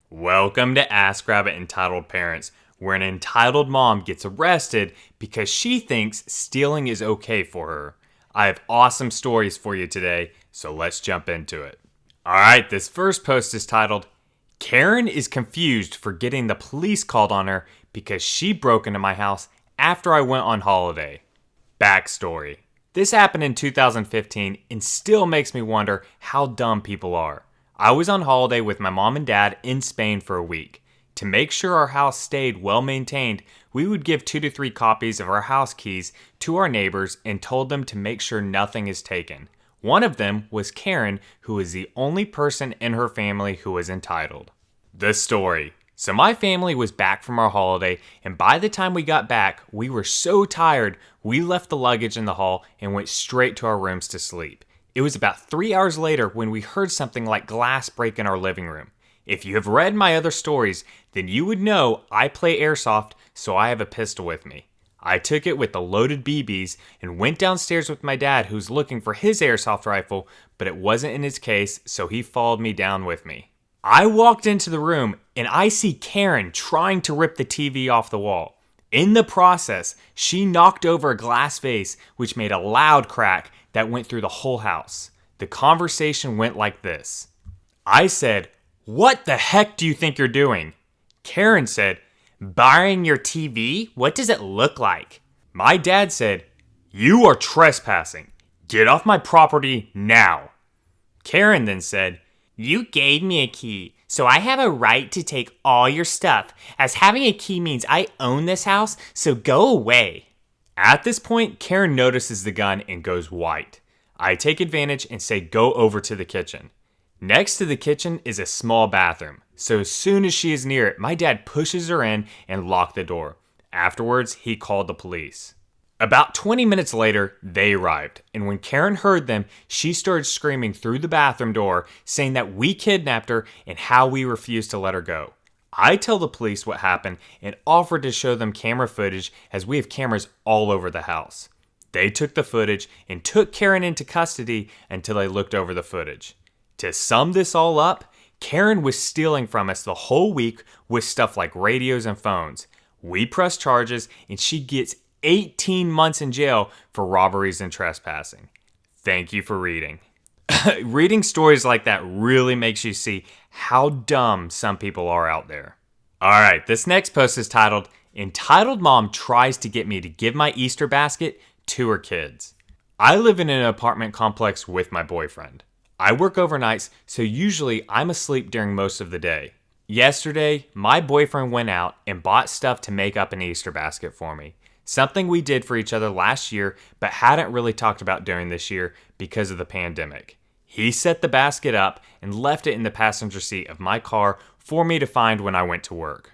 Welcome to Ask Rabbit Entitled Parents, where an entitled mom gets arrested because she thinks stealing is okay for her. I have awesome stories for you today, so let's jump into it. Alright, this first post is titled, Karen is confused for getting the police called on her because she broke into my house after I went on holiday. Backstory. This happened in 2015 and still makes me wonder how dumb people are. I was on holiday with my mom and dad in Spain for a week. To make sure our house stayed well maintained, we would give 2 to 3 copies of our house keys to our neighbors and told them to make sure nothing is taken. One of them was Karen, who is the only person in her family who was entitled. The story. So my family was back from our holiday, and by the time we got back, we were so tired, we left the luggage in the hall and went straight to our rooms to sleep. It was about 3 hours later when we heard something like glass break in our living room. If you have read my other stories, then you would know I play airsoft, so I have a pistol with me. I took it with the loaded BBs and went downstairs with my dad, who's looking for his airsoft rifle, but it wasn't in his case, so he followed me down with me. I walked into the room and I see Karen trying to rip the TV off the wall. In the process, she knocked over a glass vase, which made a loud crack that went through the whole house. The conversation went like this. I said, "What the heck do you think you're doing?" Karen said, "Borrowing your TV? What does it look like?" My dad said, "You are trespassing. Get off my property now." Karen then said, "You gave me a key, so I have a right to take all your stuff, as having a key means I own this house, so go away." At this point, Karen notices the gun and goes white. I take advantage and say go over to the kitchen. Next to the kitchen is a small bathroom, so as soon as she is near it, my dad pushes her in and locked the door. Afterwards, he called the police. About 20 minutes later, they arrived, and when Karen heard them, she started screaming through the bathroom door, saying that we kidnapped her and how we refused to let her go. I tell the police what happened and offered to show them camera footage as we have cameras all over the house. They took the footage and took Karen into custody until they looked over the footage. To sum this all up, Karen was stealing from us the whole week with stuff like radios and phones. We press charges and she gets 18 months in jail for robberies and trespassing. Thank you for reading. Reading stories like that really makes you see how dumb some people are out there. Alright, this next post is titled, Entitled Mom Tries to Get Me to Give My Easter Basket to Her Kids. I live in an apartment complex with my boyfriend. I work overnights, so usually I'm asleep during most of the day. Yesterday, my boyfriend went out and bought stuff to make up an Easter basket for me. Something we did for each other last year, but hadn't really talked about doing this year because of the pandemic. He set the basket up and left it in the passenger seat of my car for me to find when I went to work.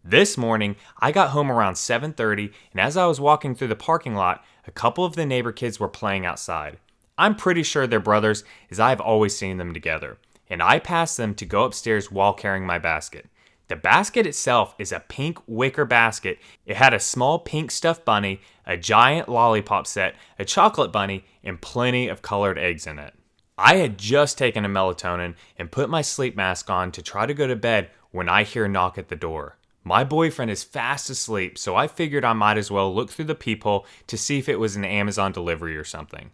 This morning, I got home around 7:30, and as I was walking through the parking lot, a couple of the neighbor kids were playing outside. I'm pretty sure they're brothers, as I've always seen them together, and I passed them to go upstairs while carrying my basket. The basket itself is a pink wicker basket. It had a small pink stuffed bunny, a giant lollipop set, a chocolate bunny, and plenty of colored eggs in it. I had just taken a melatonin and put my sleep mask on to try to go to bed when I hear a knock at the door. My boyfriend is fast asleep, so I figured I might as well look through the peephole to see if it was an Amazon delivery or something.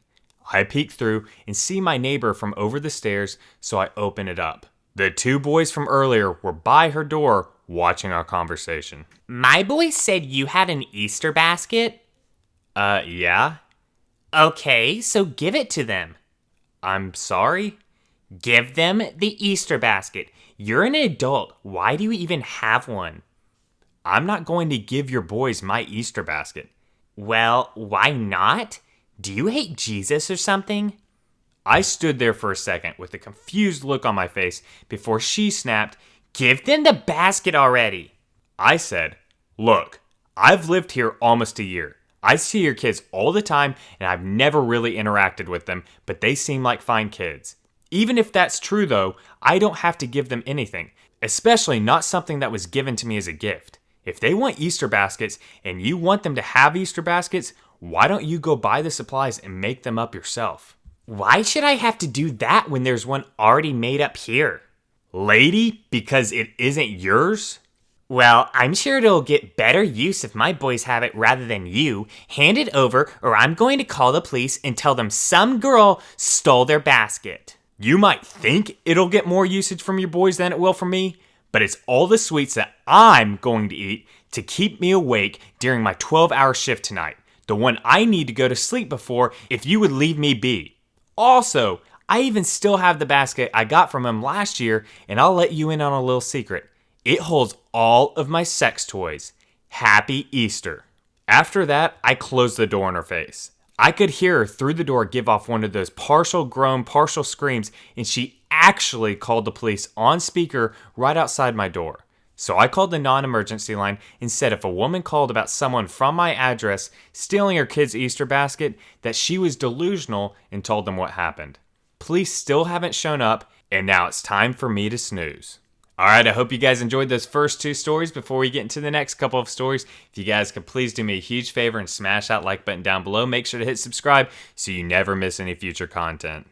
I peek through and see my neighbor from over the stairs, so I open it up. The 2 boys from earlier were by her door watching our conversation. My boy said you had an Easter basket? Yeah? Okay, so give it to them. I'm sorry? Give them the Easter basket. You're an adult. Why do you even have one? I'm not going to give your boys my Easter basket. Well, why not? Do you hate Jesus or something? I stood there for a second with a confused look on my face before she snapped, "Give them the basket already." I said, "Look, I've lived here almost a year. I see your kids all the time and I've never really interacted with them, but they seem like fine kids. Even if that's true though, I don't have to give them anything, especially not something that was given to me as a gift. If they want Easter baskets and you want them to have Easter baskets, why don't you go buy the supplies and make them up yourself?" Why should I have to do that when there's one already made up here? Lady, because it isn't yours? Well, I'm sure it'll get better use if my boys have it rather than you. Hand it over, or I'm going to call the police and tell them some girl stole their basket. You might think it'll get more usage from your boys than it will from me, but it's all the sweets that I'm going to eat to keep me awake during my 12-hour shift tonight. The one I need to go to sleep before if you would leave me be. Also, I even still have the basket I got from him last year, and I'll let you in on a little secret. It holds all of my sex toys. Happy Easter. After that, I closed the door in her face. I could hear her through the door give off one of those partial groan, partial screams, and she actually called the police on speaker right outside my door. So I called the non-emergency line and said if a woman called about someone from my address stealing her kid's Easter basket, that she was delusional, and told them what happened. Police still haven't shown up, and now it's time for me to snooze. Alright, I hope you guys enjoyed those first two stories. Before we get into the next couple of stories, if you guys could please do me a huge favor and smash that like button down below. Make sure to hit subscribe so you never miss any future content.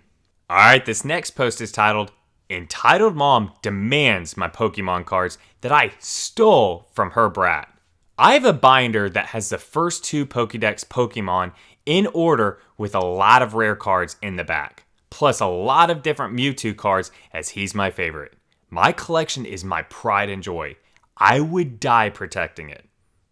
Alright, this next post is titled, Entitled Mom Demands My Pokemon Cards That I Stole From Her Brat. I have a binder that has the first two Pokédex Pokemon in order with a lot of rare cards in the back, plus a lot of different Mewtwo cards as he's my favorite. My collection is my pride and joy. I would die protecting it.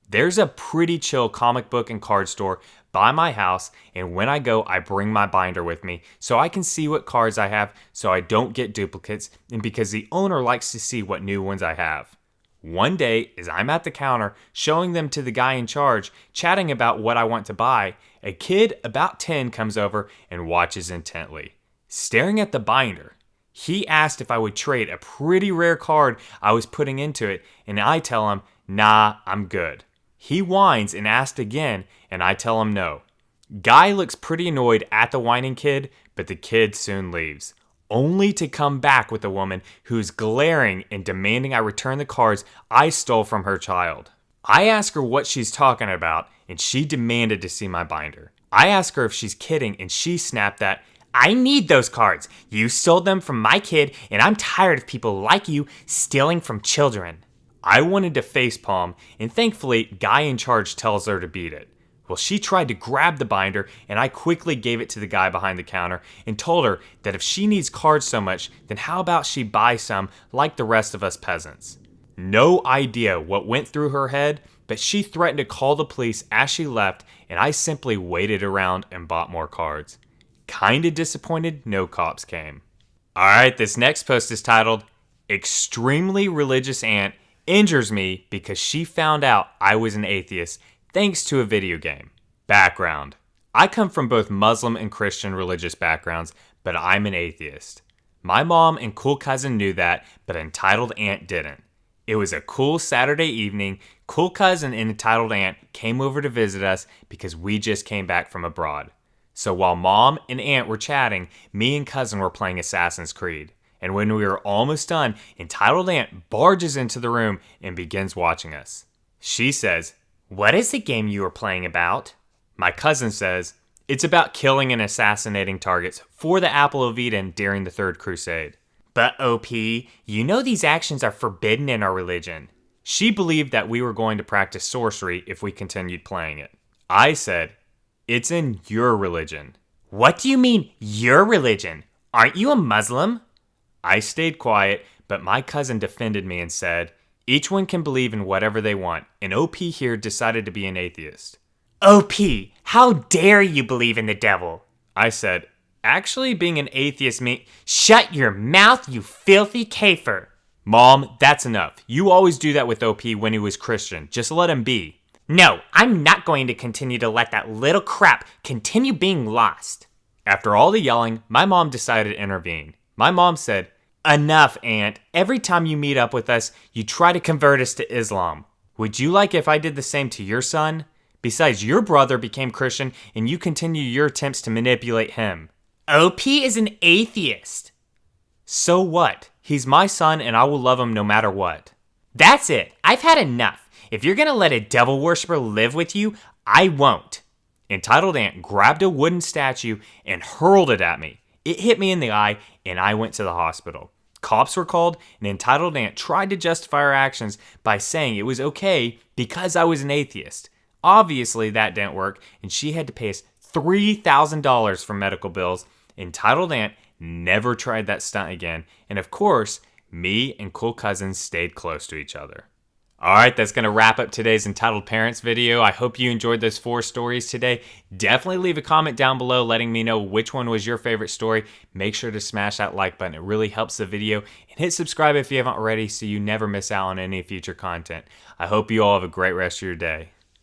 There's a pretty chill comic book and card store by my house, and when I go, I bring my binder with me so I can see what cards I have so I don't get duplicates, and because the owner likes to see what new ones I have. One day, as I'm at the counter showing them to the guy in charge, chatting about what I want to buy, a kid about 10 comes over and watches intently, staring at the binder. He asked if I would trade a pretty rare card I was putting into it, and I tell him, nah, I'm good. He whines and asks again, and I tell him no. Guy looks pretty annoyed at the whining kid, but the kid soon leaves, only to come back with a woman who's glaring and demanding I return the cards I stole from her child. I ask her what she's talking about, and she demanded to see my binder. I ask her if she's kidding, and she snapped that, I need those cards. You stole them from my kid, and I'm tired of people like you stealing from children. I wanted to facepalm, and thankfully, guy in charge tells her to beat it. Well, she tried to grab the binder, and I quickly gave it to the guy behind the counter and told her that if she needs cards so much, then how about she buy some like the rest of us peasants? No idea what went through her head, but she threatened to call the police as she left, and I simply waited around and bought more cards. Kinda disappointed no cops came. Alright, this next post is titled, Extremely Religious Aunt Injures Me Because She Found Out I Was an Atheist Thanks to a Video Game. Background. I come from both Muslim and Christian religious backgrounds, but I'm an atheist. My mom and cool cousin knew that, but entitled aunt didn't. It was a cool Saturday evening. Cool cousin and entitled aunt came over to visit us because we just came back from abroad. So while mom and aunt were chatting, me and cousin were playing Assassin's Creed. And when we were almost done, entitled aunt barges into the room and begins watching us. She says, What is the game you are playing about? My cousin says, It's about killing and assassinating targets for the Apple of Eden during the Third Crusade. But OP, you know these actions are forbidden in our religion. She believed that we were going to practice sorcery if we continued playing it. I said, It's in your religion. What do you mean, your religion? Aren't you a Muslim? I stayed quiet, but my cousin defended me and said, Each one can believe in whatever they want, and OP here decided to be an atheist. OP, how dare you believe in the devil? I said, Actually, being an atheist means... Shut your mouth, you filthy kafer. Mom, that's enough. You always do that with OP when he was Christian. Just let him be. No, I'm not going to continue to let that little crap continue being lost. After all the yelling, my mom decided to intervene. My mom said, Enough, Aunt. Every time you meet up with us, you try to convert us to Islam. Would you like if I did the same to your son? Besides, your brother became Christian and you continue your attempts to manipulate him. OP is an atheist. So what? He's my son and I will love him no matter what. That's it. I've had enough. If you're gonna let a devil worshiper live with you, I won't. Entitled Aunt grabbed a wooden statue and hurled it at me. It hit me in the eye and I went to the hospital. Cops were called, and entitled aunt tried to justify her actions by saying it was okay because I was an atheist. Obviously, that didn't work, and she had to pay us $3,000 for medical bills. Entitled aunt never tried that stunt again, and of course, me and cool cousins stayed close to each other. Alright, that's going to wrap up today's Entitled Parents video. I hope you enjoyed those 4 stories today. Definitely leave a comment down below letting me know which one was your favorite story. Make sure to smash that like button. It really helps the video. And hit subscribe if you haven't already so you never miss out on any future content. I hope you all have a great rest of your day.